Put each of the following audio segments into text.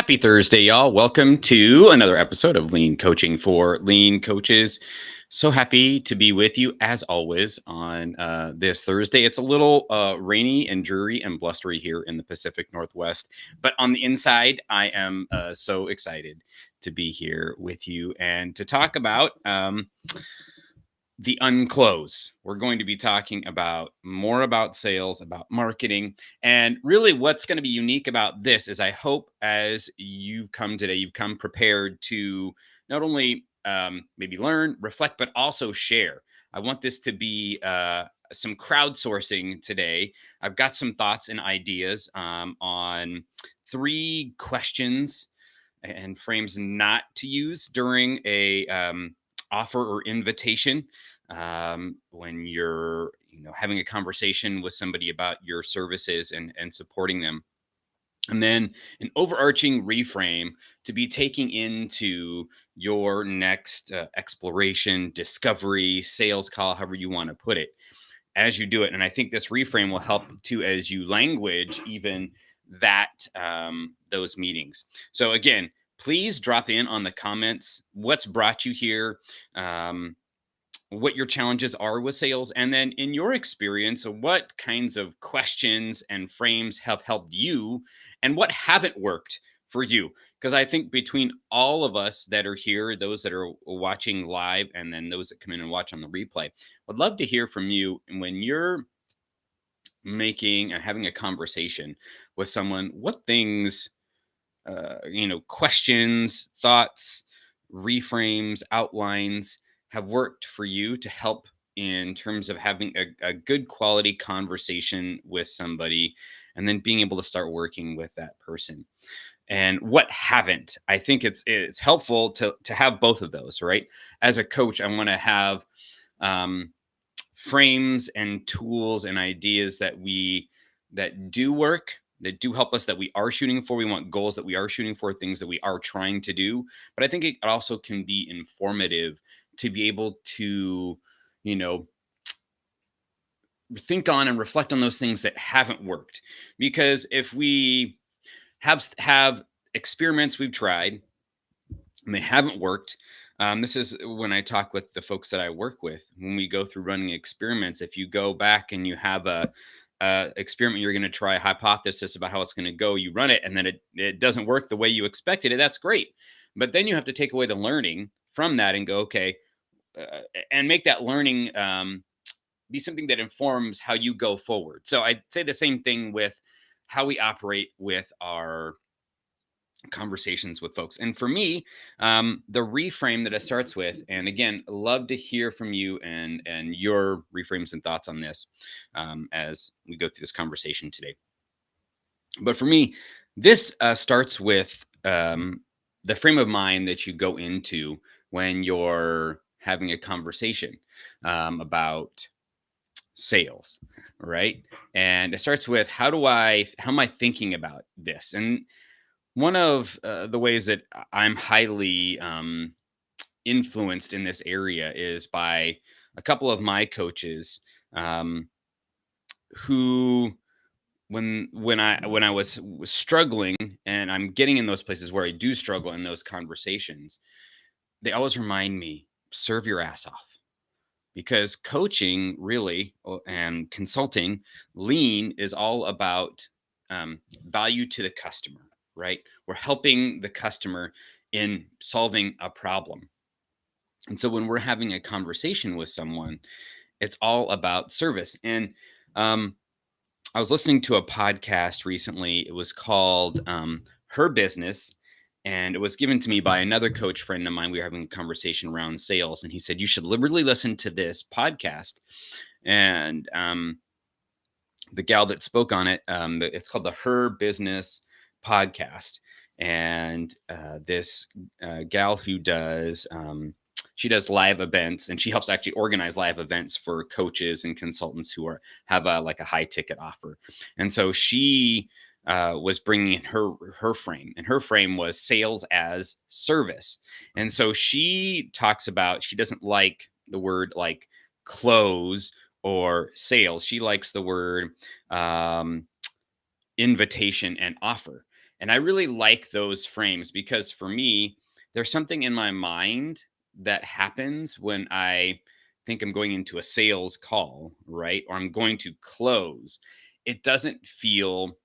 Happy Thursday, y'all. Welcome to another episode of Lean Coaching for Lean Coaches. So happy to be with you as always on this Thursday. It's a little rainy and dreary and blustery here in the Pacific Northwest, but on the inside, I am so excited to be here with you and to talk about the Unclose. We're going to be talking about more about sales, about marketing, and really what's going to be unique about this is I hope as you've come today, you've come prepared to not only maybe learn, reflect, but also share. I want this to be some crowdsourcing today. I've got some thoughts and ideas on 3 questions and frames not to use during a offer or invitation when you're having a conversation with somebody about your services and supporting them, and then an overarching reframe to be taking into your next exploration, discovery, sales call, however you want to put it, as you do it. And I think this reframe will help to as you language even that those meetings. So again, please drop in on the comments what's brought you here, what your challenges are with sales, and then in your experience, what kinds of questions and frames have helped you and what haven't worked for you. Because I think between all of us that are here, those that are watching live, and then those that come in and watch on the replay, I'd love to hear from you when you're making and having a conversation with someone, what things, questions, thoughts, reframes, outlines have worked for you to help in terms of having a good quality conversation with somebody and then being able to start working with that person. And what haven't. I think it's helpful to have both of those, right? As a coach, I want to have um, frames and tools and ideas that do work, that do help us, that we are shooting for. We want goals that we are shooting for, things that we are trying to do. But I think it also can be informative to be able to, you know, think on and reflect on those things that haven't worked. Because if we have experiments we've tried and they haven't worked, this is when I talk with the folks that I work with. When we go through running experiments, if you go back and you have a experiment, you're going to try a hypothesis about how it's going to go, you run it, and then it doesn't work the way you expected it, that's great. But then you have to take away the learning from that and go, okay, and make that learning be something that informs how you go forward. So I'd say the same thing with how we operate with our conversations with folks. And for me, the reframe that it starts with, and again, love to hear from you and your reframes and thoughts on this as we go through this conversation today. But for me, this starts with the frame of mind that you go into when you're having a conversation about sales, right? And it starts with how am I thinking about this? And one of the ways that I'm highly influenced in this area is by a couple of my coaches um, who, when I was struggling, and I'm getting in those places where I do struggle in those conversations, they always remind me, serve your ass off. Because coaching really and consulting, lean is all about value to the customer, right? We're helping the customer in solving a problem. And so when we're having a conversation with someone, it's all about service. And I was listening to a podcast recently. It was called Her Business. And it was given to me by another coach friend of mine. We were having a conversation around sales. And he said, you should liberally listen to this podcast. And the gal that spoke on it, it's called the Her Business Podcast. And this gal who does, she does live events, and she helps actually organize live events for coaches and consultants who have like a high ticket offer. And so she was bringing in her frame, and her frame was sales as service. And so she talks about, she doesn't like the word like close or sales. She likes the word invitation and offer. And I really like those frames because for me, there's something in my mind that happens when I think I'm going into a sales call, right? Or I'm going to close. It doesn't feel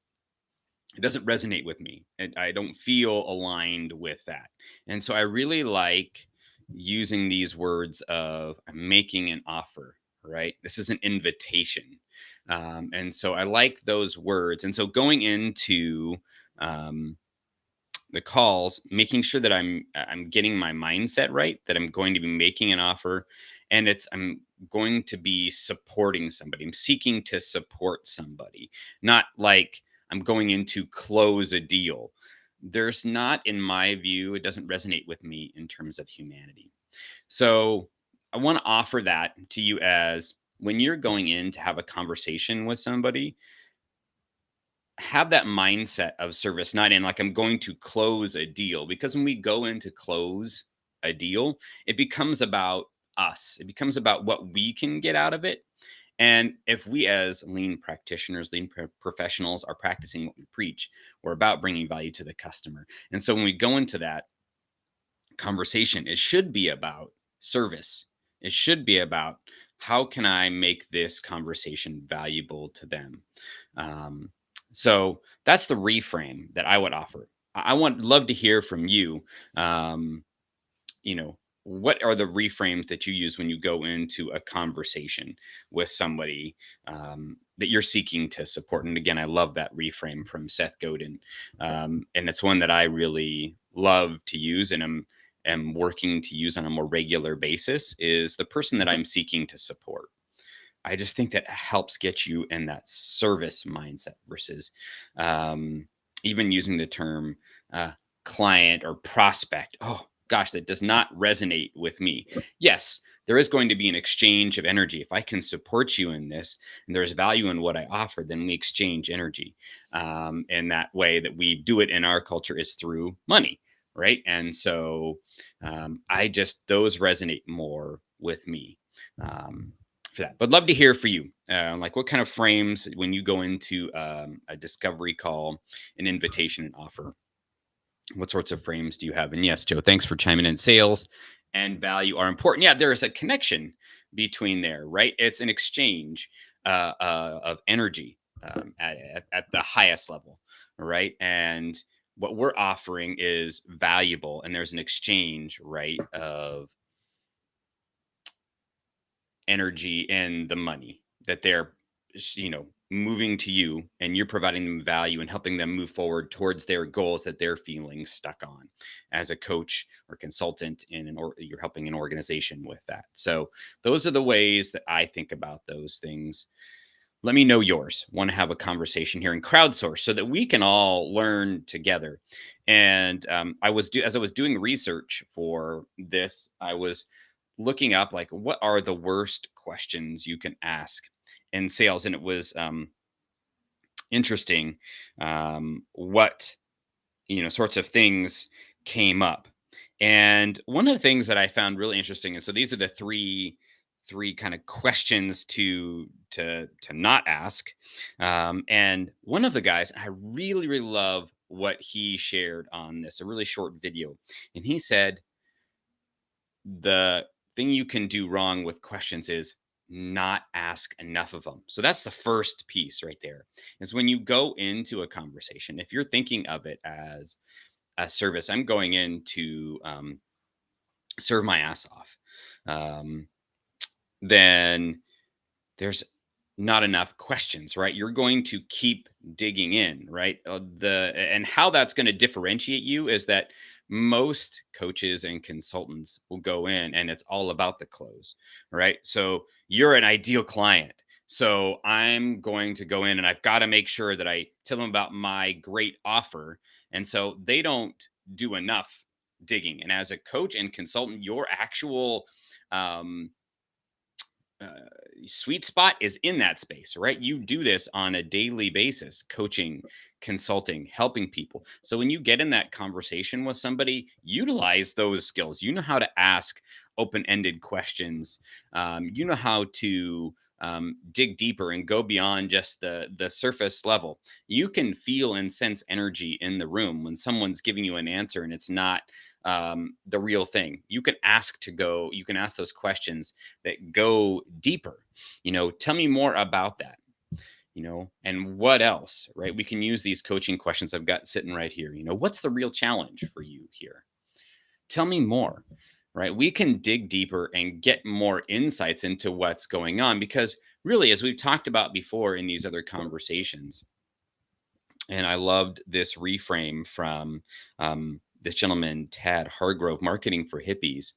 it doesn't resonate with me. And I don't feel aligned with that. And so I really like using these words of I'm making an offer, right? This is an invitation. And so I like those words. And so going into um, the calls, making sure that I'm getting my mindset right, that I'm going to be making an offer, and I'm going to be supporting somebody. I'm seeking to support somebody, not like I'm going in to close a deal. There's not, in my view, it doesn't resonate with me in terms of humanity. So I want to offer that to you as when you're going in to have a conversation with somebody, have that mindset of service, not in like I'm going to close a deal. Because when we go in to close a deal, it becomes about us. It becomes about what we can get out of it. And if we, as lean practitioners, professionals, are practicing what we preach, we're about bringing value to the customer. And so when we go into that conversation, it should be about service. It should be about how can I make this conversation valuable to them. Um, so that's the reframe that I would offer. I want love to hear from you. Um, you know, what are the reframes that you use when you go into a conversation with somebody that you're seeking to support? And again, I love that reframe from Seth Godin, and it's one that I really love to use, and am working to use on a more regular basis. Is the person that I'm seeking to support? I just think that helps get you in that service mindset versus um, even using the term uh, client or prospect. Oh gosh, that does not resonate with me. Yes, there is going to be an exchange of energy. If I can support you in this and there's value in what I offer, then we exchange energy. And that way that we do it in our culture is through money. Right. And so those resonate more with me. Um, for that. But love to hear for you. Like what kind of frames when you go into a discovery call, an invitation, and offer? What sorts of frames do you have? And yes, Joe, thanks for chiming in. Sales and value are important. Yeah, there is a connection between there, right? It's an exchange of energy at the highest level, right? And what we're offering is valuable, and there's an exchange, right, of energy and the money that they're moving to you, and you're providing them value and helping them move forward towards their goals that they're feeling stuck on as a coach or consultant you're helping an organization with that. So those are the ways that I think about those things. Let me know yours. Want to have a conversation here and crowdsource so that we can all learn together. And as I was doing research for this, I was looking up like what are the worst questions you can ask in sales, and it was interesting what sorts of things came up. And one of the things that I found really interesting, and so these are the three kind of questions to not ask. And one of the guys, I really really love what he shared on this, a really short video, and he said the thing you can do wrong with questions is not ask enough of them. So that's the first piece right there. Is when you go into a conversation, if you're thinking of it as a service, I'm going in to serve my ass off. Um, then there's not enough questions, right? You're going to keep digging in, right? And how that's going to differentiate you is that most coaches and consultants will go in and it's all about the close, right? So you're an ideal client. So I'm going to go in and I've got to make sure that I tell them about my great offer. And so they don't do enough digging. And as a coach and consultant, your actual um, uh, sweet spot is in that space, right? You do this on a daily basis, coaching, consulting, helping people. So when you get in that conversation with somebody, utilize those skills. You know how to ask open ended questions, you know how to dig deeper and go beyond just the surface level. You can feel and sense energy in the room when someone's giving you an answer and it's not the real thing. You can ask those questions that go deeper. Tell me more about that. And what else, right? We can use these coaching questions I've got sitting right here. What's the real challenge for you here? Tell me more, right? We can dig deeper and get more insights into what's going on because, really, as we've talked about before in these other conversations, and I loved this reframe from this gentleman, Tad Hargrove, Marketing for Hippies,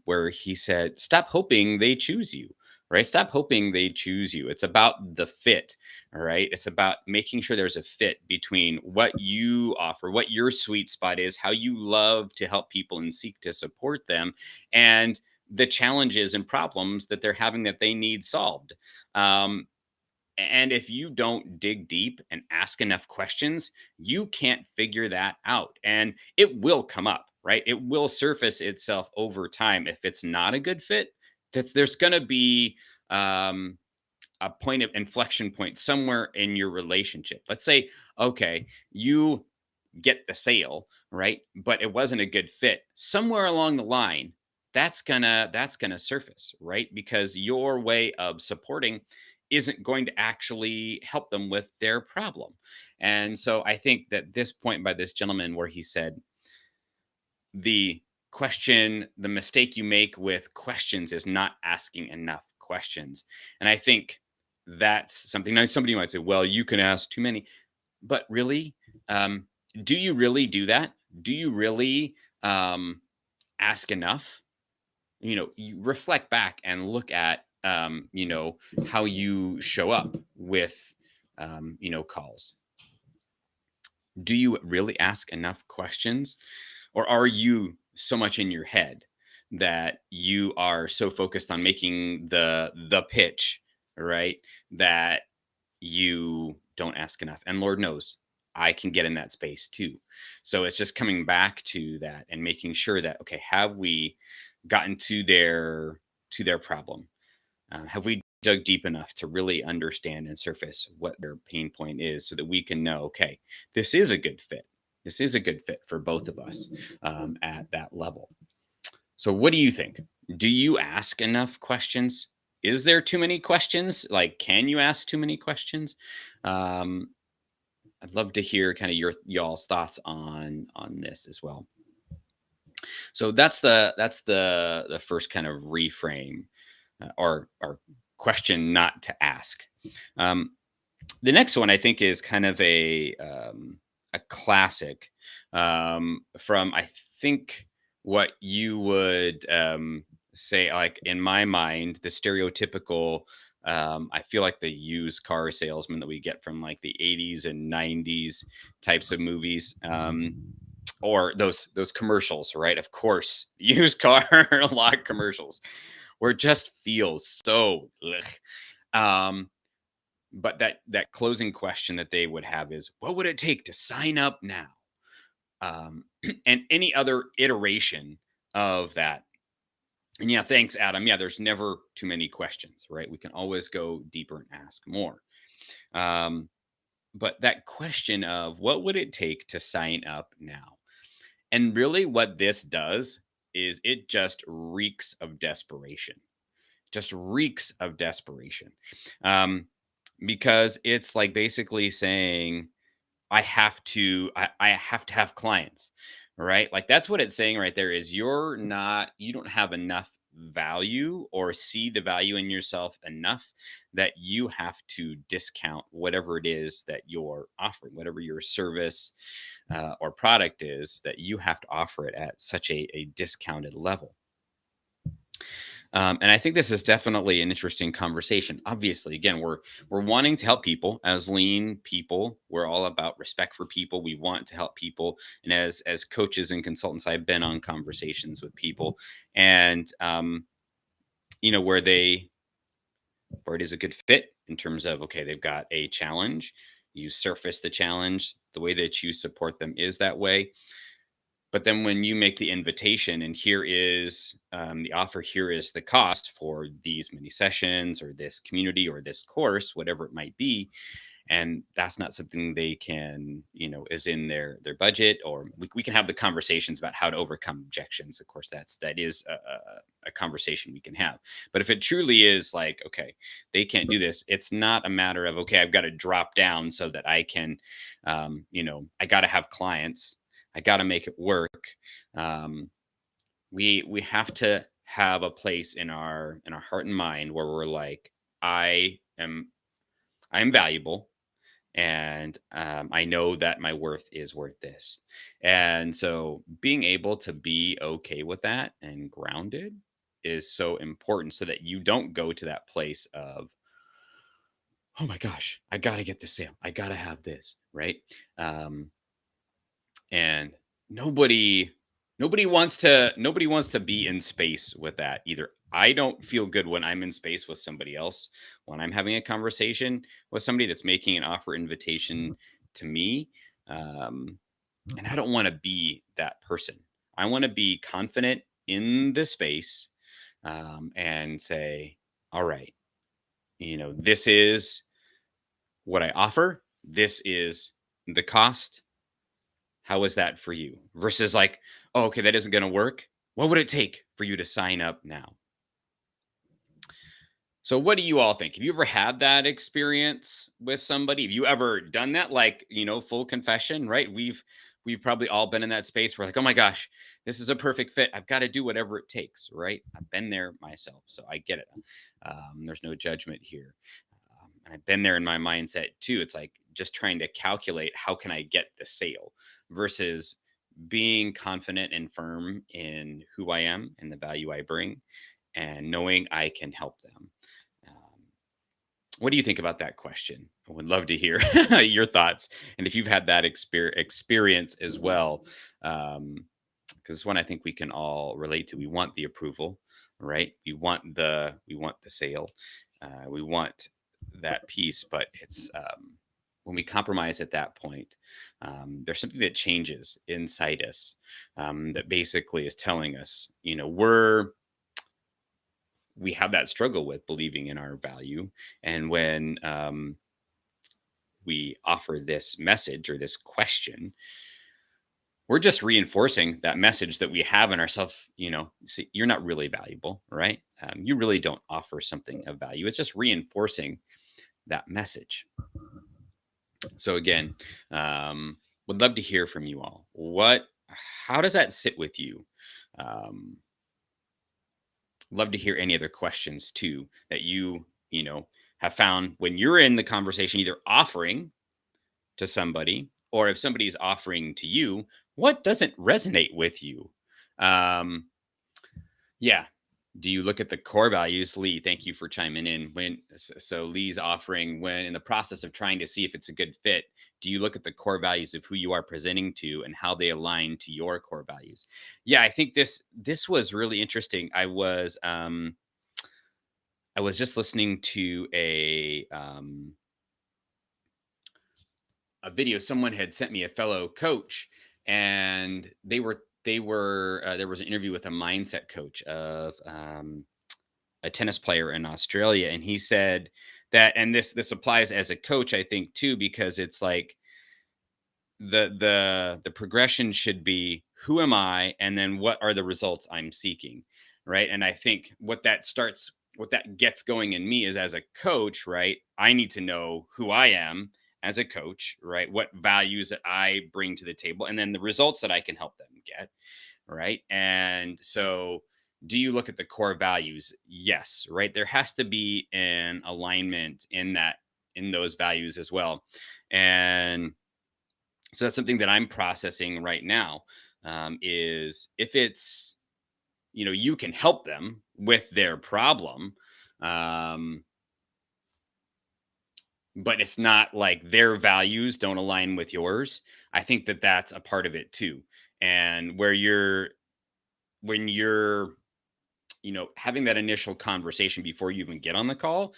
where he said, "Stop hoping they choose you." Right? Stop hoping they choose you. It's about the fit. All right. It's about making sure there's a fit between what you offer, what your sweet spot is, how you love to help people and seek to support them, and the challenges and problems that they're having that they need solved. Um, and if you don't dig deep and ask enough questions, you can't figure that out. And it will come up, right? It will surface itself over time. If it's not a good fit, there's going to be um, a point of inflection point somewhere in your relationship. Let's say, okay, you get the sale, right? But it wasn't a good fit. Somewhere along the line, that's gonna surface, right? Because your way of supporting isn't going to actually help them with their problem. And so I think that this point by this gentleman where he said the mistake you make with questions is not asking enough questions. And I think that's something. Now somebody might say, well, you can ask too many, but really, um, do you really do that? Do you really um, ask enough? You reflect back and look at, how you show up with, calls. Do you really ask enough questions? Or are you so much in your head that you are so focused on making the pitch, right? That you don't ask enough. And Lord knows I can get in that space too. So it's just coming back to that and making sure that, okay, have we gotten to their problem? Have we dug deep enough to really understand and surface what their pain point is so that we can know, okay, this is a good fit. This is a good fit for both of us at that level. So, what do you think? Do you ask enough questions? Is there too many questions? Like, can you ask too many questions? Um, I'd love to hear kind of your y'all's thoughts on this as well. So that's the first kind of reframe or question not to ask. Um, the next one I think is kind of a classic from I think what you would say, like in my mind, the stereotypical. I feel like the used car salesman that we get from like the 80s and 90s types of movies. Or those commercials, right? Of course, used car lot commercials, where it just feels so. Ugh. But that closing question that they would have is, "What would it take to sign up now?" And any other iteration of that. And yeah, thanks, Adam. Yeah, there's never too many questions, right? We can always go deeper and ask more. Um, but that question of what would it take to sign up now? And really, what this does is it just reeks of desperation. Just reeks of desperation. Um, because it's like basically saying, I have to have clients, right? Like that's what it's saying right there is you don't have enough value or see the value in yourself enough that you have to discount whatever it is that you're offering, whatever your service or product is, that you have to offer it at such a discounted level. And I think this is definitely an interesting conversation. Obviously, again, we're wanting to help people as lean people. We're all about respect for people. We want to help people, and as coaches and consultants, I've been on conversations with people, and where it is a good fit in terms of, okay, they've got a challenge. You surface the challenge. The way that you support them is that way. But then when you make the invitation and here is the offer, here is the cost for these many sessions or this community or this course, whatever it might be, and that's not something they can, is in their budget, or we can have the conversations about how to overcome objections. Of course, that is a conversation we can have. But if it truly is like, okay, they can't do this, it's not a matter of, okay, I've got to drop down so that I can, I got to have clients, I got to make it work. um, we have to have a place in our heart and mind where we're like, i am I'm valuable, and I know that my worth is worth this. And so being able to be okay with that and grounded is so important, so that you don't go to that place of, oh my gosh, I got to get the sale. I got to have this, right? Um, and nobody nobody wants to be in space with that either. I don't feel good when I'm in space with somebody else, when I'm having a conversation with somebody that's making an offer invitation to me. um, and I don't want to be that person. I want to be confident in the space, and say, all right, this is what I offer, this is the cost. How is that for you? Versus like, oh, okay, that isn't going to work. What would it take for you to sign up now? So, what do you all think? Have you ever had that experience with somebody? Have you ever done that? Like, full confession, right? We've probably all been in that space where like, oh my gosh, this is a perfect fit. I've got to do whatever it takes, right? I've been there myself, so I get it. There's no judgment here. And I've been there in my mindset too. It's like just trying to calculate how can I get the sale versus being confident and firm in who I am and the value I bring, and knowing I can help them. Um, what do you think about that question? I would love to hear your thoughts. And if you've had that experience as well, because it's one I think we can all relate to. We want the approval, right? We want the sale. We want that piece, but it's when we compromise at that point, there's something that changes inside us, that basically is telling us, we have that struggle with believing in our value. And when we offer this message or this question, we're just reinforcing that message that we have in ourselves. See, you're not really valuable, right? You really don't offer something of value. It's just reinforcing that message. So again, would love to hear from you all. How does that sit with you? Um, love to hear any other questions too that have found when you're in the conversation, either offering to somebody, or if somebody's offering to you, what doesn't resonate with you? Um, yeah. Do you look at the core values? Lee, thank you for chiming in. So Lee's offering, when in the process of trying to see if it's a good fit, do you look at the core values of who you are presenting to and how they align to your core values? Yeah, I think this was really interesting. I was just listening to a video someone had sent me, a fellow coach, and there was an interview with a mindset coach of a tennis player in Australia, and he said that, and this applies as a coach, I think too, because it's like the progression should be, who am I, and then what are the results I'm seeking, right? And I think what that gets going in me is, as a coach, right, I need to know who I am as a coach, right, what values that I bring to the table, and then the results that I can help them get, right? And so, do you look at the core values? Yes, right, there has to be an alignment in those values as well. And so that's something that I'm processing right now, is if it's, you can help them with their problem, um, but it's not like their values don't align with yours. I think that that's a part of it too. And when you're, having that initial conversation before you even get on the call,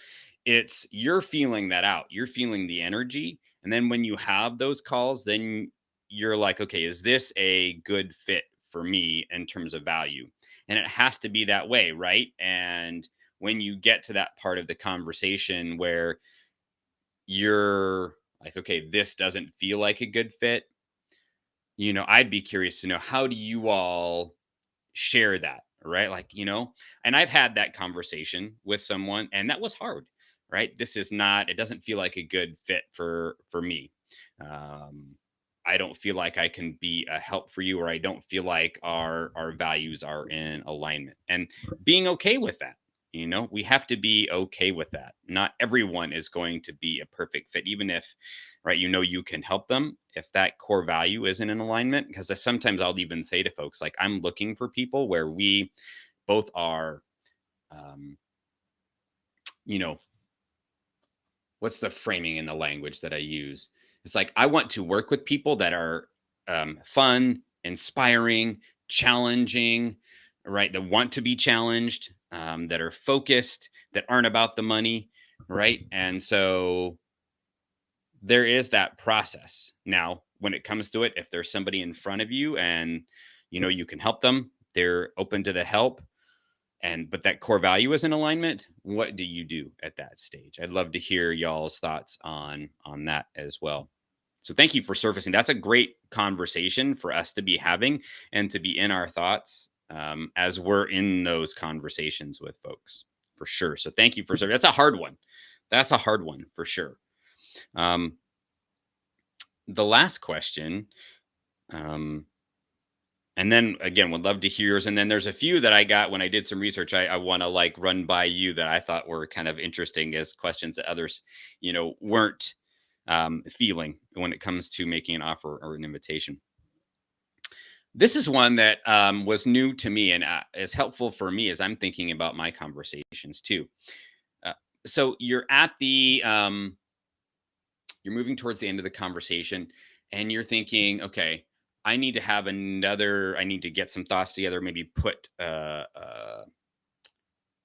you're feeling that out. You're feeling the energy. And then when you have those calls, then you're like, okay, is this a good fit for me in terms of value? And it has to be that way, right? And when you get to that part of the conversation where you're like, okay, this doesn't feel like a good fit, I'd be curious to know, how do you all share that, right? Like, and I've had that conversation with someone, and that was hard, right? This is not, it doesn't feel like a good fit for me. um I don't feel like I can be a help for you, or I don't feel like our values are in alignment, and being okay with that. We have to be okay with that. Not everyone is going to be a perfect fit, even if, right, you can help them if that core value isn't in alignment. Because sometimes I'll even say to folks, like, I'm looking for people where we both are, um, you know, what's the framing in the language that I use? It's like, I want to work with people that are fun, inspiring, challenging, right? That want to be challenged, that are focused, that aren't about the money, right? And so there is that process. Now, when it comes to it, if there's somebody in front of you and you can help them, they're open to the help, but that core value is in alignment, what do you do at that stage? I'd love to hear y'all's thoughts on that as well. So thank you for surfacing. That's a great conversation for us to be having, and to be in our thoughts, as we're in those conversations with folks, for sure. So thank you for surfacing. That's a hard one. That's a hard one for sure. um, the last question, um, and then again, would love to hear yours. And then there's a few that I got when I did some research. I want to like run by you that I thought were kind of interesting as questions that others, weren't feeling when it comes to making an offer or an invitation. This is one that was new to me, and is helpful for me as I'm thinking about my conversations too. Uh, so you're moving towards the end of the conversation, and you're thinking, okay, I need to get some thoughts together, maybe put an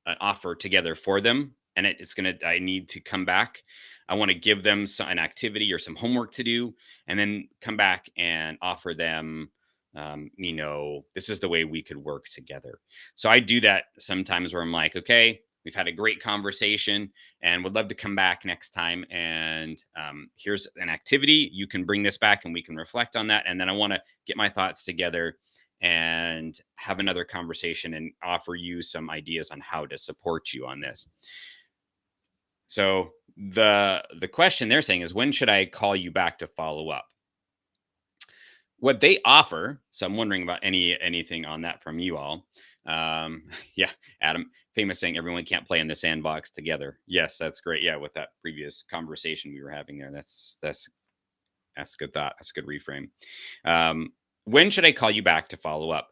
offer together for them. And I need to come back. I want to give them an activity or some homework to do, and then come back and offer them, this is the way we could work together. So I do that sometimes, where I'm like, okay, we've had a great conversation and would love to come back next time. And here's an activity. You can bring this back and we can reflect on that. And then I want to get my thoughts together and have another conversation and offer you some ideas on how to support you on this. So the question they're saying is, when should I call you back to follow up? What they offer, so I'm wondering about anything on that from you all. Yeah, Adam, famous saying, everyone can't play in the sandbox together. Yes, that's great. Yeah, with that previous conversation we were having there, that's a good thought. That's a good reframe. When should I call you back to follow up?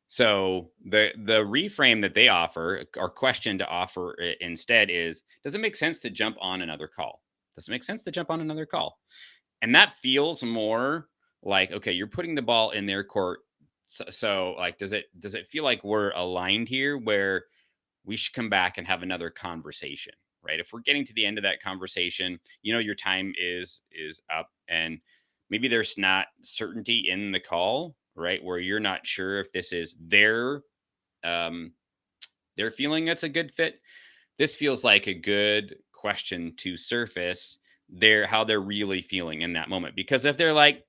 So the reframe that they offer, or question to offer instead, is, does it make sense to jump on another call? Does it make sense to jump on another call? And that feels more like, okay, you're putting the ball in their court. So like, does it feel like we're aligned here, where we should come back and have another conversation, right? If we're getting to the end of that conversation, your time is up, and maybe there's not certainty in the call, right? Where you're not sure if this is um their feeling that's a good fit. This feels like a good question to surface how they're really feeling in that moment. Because if they're like,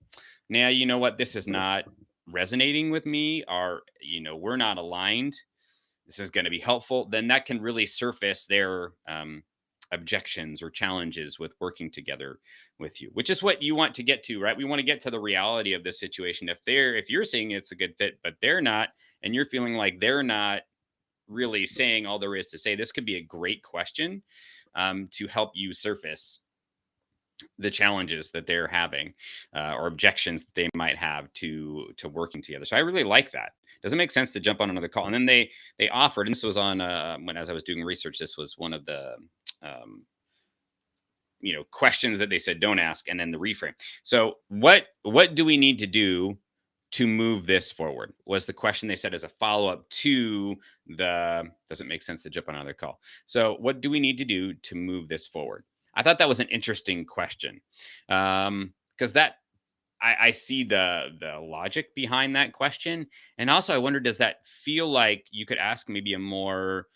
nah, you know what, this is not resonating with me, or we're not aligned, this is going to be helpful, then that can really surface their objections or challenges with working together with you, which is what you want to get to, right? We want to get to the reality of this situation. If you're seeing it's a good fit, but they're not, and you're feeling like they're not really saying all there is to say, this could be a great question to help you surface the challenges that they're having, or objections that they might have to working together. So I really like that. Does it make sense to jump on another call? And then they offered, and this was on when, as I was doing research, this was one of the um, questions that they said don't ask, and then the reframe. So what do we need to do to move this forward, was the question they said, as a follow-up to the, does it make sense to jump on another call? So what do we need to do to move this forward? I thought that was an interesting question, because that, I see the logic behind that question. And also I wonder, does that feel like you could ask maybe a more,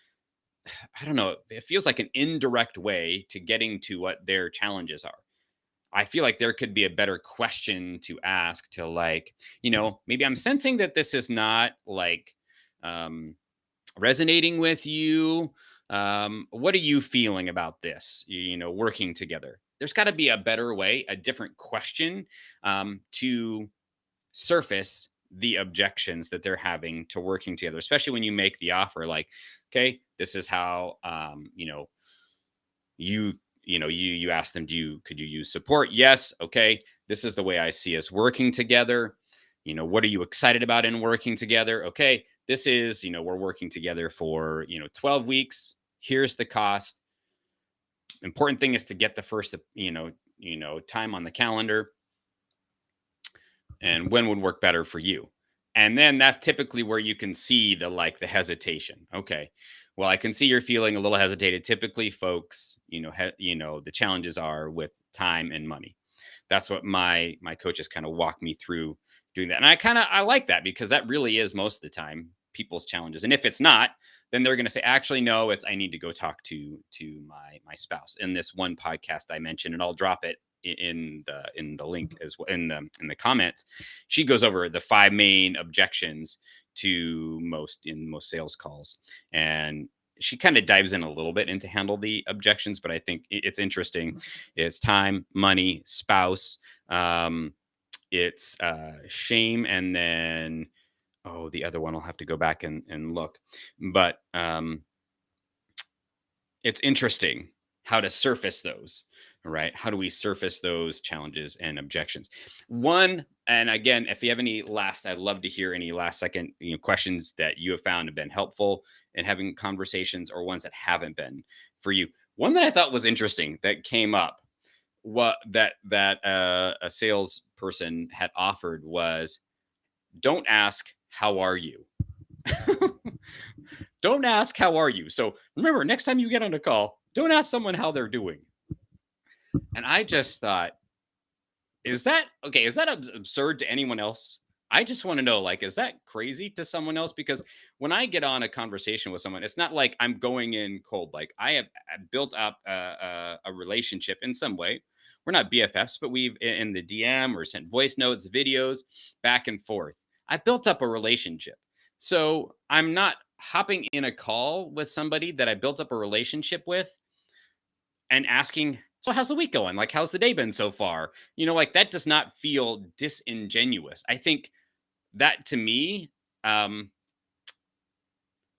I don't know, it feels like an indirect way to getting to what their challenges are. I feel like there could be a better question to ask to, like, maybe I'm sensing that this is not like um resonating with you. What are you feeling about this? Working together. There's got to be a better way, a different question to surface the objections that they're having to working together, especially when you make the offer. Like, okay, this is how you you ask them, could you use support? Yes. Okay, this is the way I see us working together. What are you excited about in working together? Okay, this is, we're working together for 12 weeks. Here's the cost. Important thing is to get the first time on the calendar, and when would work better for you. And then that's typically where you can see the hesitation. Okay, well, I can see you're feeling a little hesitated. Typically folks, the challenges are with time and money. That's what my coaches kind of walk me through doing that. And I like that, because that really is most of the time people's challenges. And if it's not, then they're going to say, actually, no, it's, I need to go talk to my spouse. In this one podcast I mentioned, and I'll drop it in the link as well, in the comments. She goes over the 5 main objections to most sales calls, and she kind of dives in a little bit into handle the objections, but I think it's interesting. It's time, money, spouse, it's shame, and then, oh, the other one I'll have to go back and look. But it's interesting how to surface those, right? How do we surface those challenges and objections? One, and again, if you have I'd love to hear any last second questions that you have found have been helpful in having conversations, or ones that haven't been for you. One that I thought was interesting that came up, what that a salesperson had offered was, don't ask how are you. Don't ask how are you. So remember, next time you get on a call, don't ask someone how they're doing. And I just thought, is that okay? Is that absurd to anyone else? I just want to know, like, is that crazy to someone else? Because when I get on a conversation with someone, it's not like I'm going in cold. Like, I built up a relationship in some way. We're not BFFs, but we've in the DM or sent voice notes, videos, back and forth. I built up a relationship. So I'm not hopping in a call with somebody that I built up a relationship with and asking, so how's the week going? Like, how's the day been so far? Like, that does not feel disingenuous. I think that, to me, um,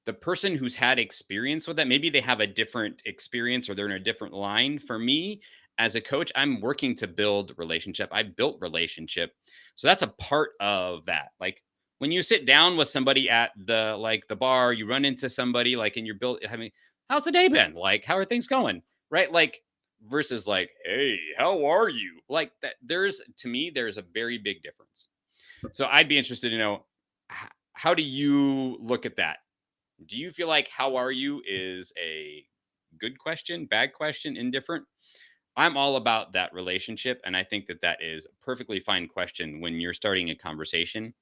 the person who's had experience with that, maybe they have a different experience or they're in a different line. For me, as a coach, I'm working to build relationship. I built relationship. So that's a part of that. Like, when you sit down with somebody at the bar, you run into somebody, like, and you're built having, how's the day been? Like, how are things going? Right? Like, versus like, hey, how are you? Like, that, to me, there's a very big difference. So I'd be interested to know, how do you look at that? Do you feel like how are you is a good question, bad question, indifferent? I'm all about that relationship. And I think that that is a perfectly fine question when you're starting a conversation,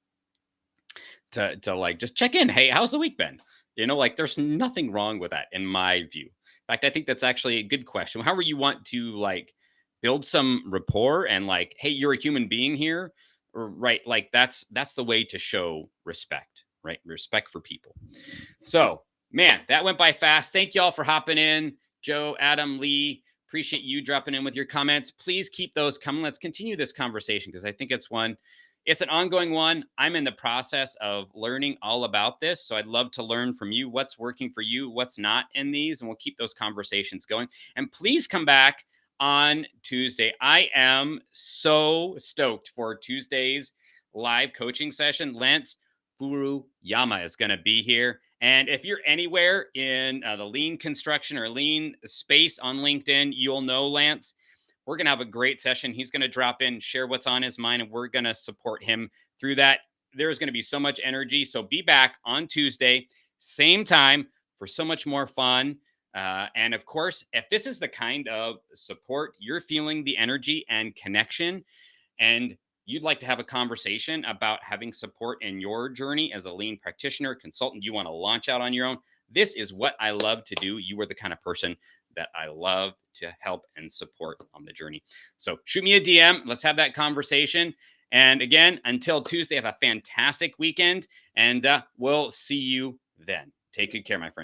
to like just check in. Hey, how's the week been? Like, there's nothing wrong with that in my view. In fact, I think that's actually a good question. However you want to, like, build some rapport and, like, hey, you're a human being here, right? Like, that's the way to show respect, right? Respect for people. So, man, that went by fast. Thank you all for hopping in. Joe, Adam, Lee, appreciate you dropping in with your comments. Please keep those coming. Let's continue this conversation, because I think it's an ongoing one. I'm in the process of learning all about this. So I'd love to learn from you what's working for you, what's not in these, and we'll keep those conversations going. And please come back on Tuesday. I am so stoked for Tuesday's live coaching session. Lance Furuyama is going to be here. And if you're anywhere in the lean construction or lean space on LinkedIn, you'll know Lance. We're going to have a great session. He's going to drop in, share what's on his mind, and we're going to support him through that. There's going to be so much energy. So be back on Tuesday, same time, for so much more fun. And of course, if this is the kind of support you're feeling, the energy and connection, and you'd like to have a conversation about having support in your journey as a lean practitioner, consultant, you want to launch out on your own, this is what I love to do. You are the kind of person that I love to help and support on the journey. So shoot me a DM. Let's have that conversation. And again, until Tuesday, have a fantastic weekend, and we'll see you then. Take good care, my friend.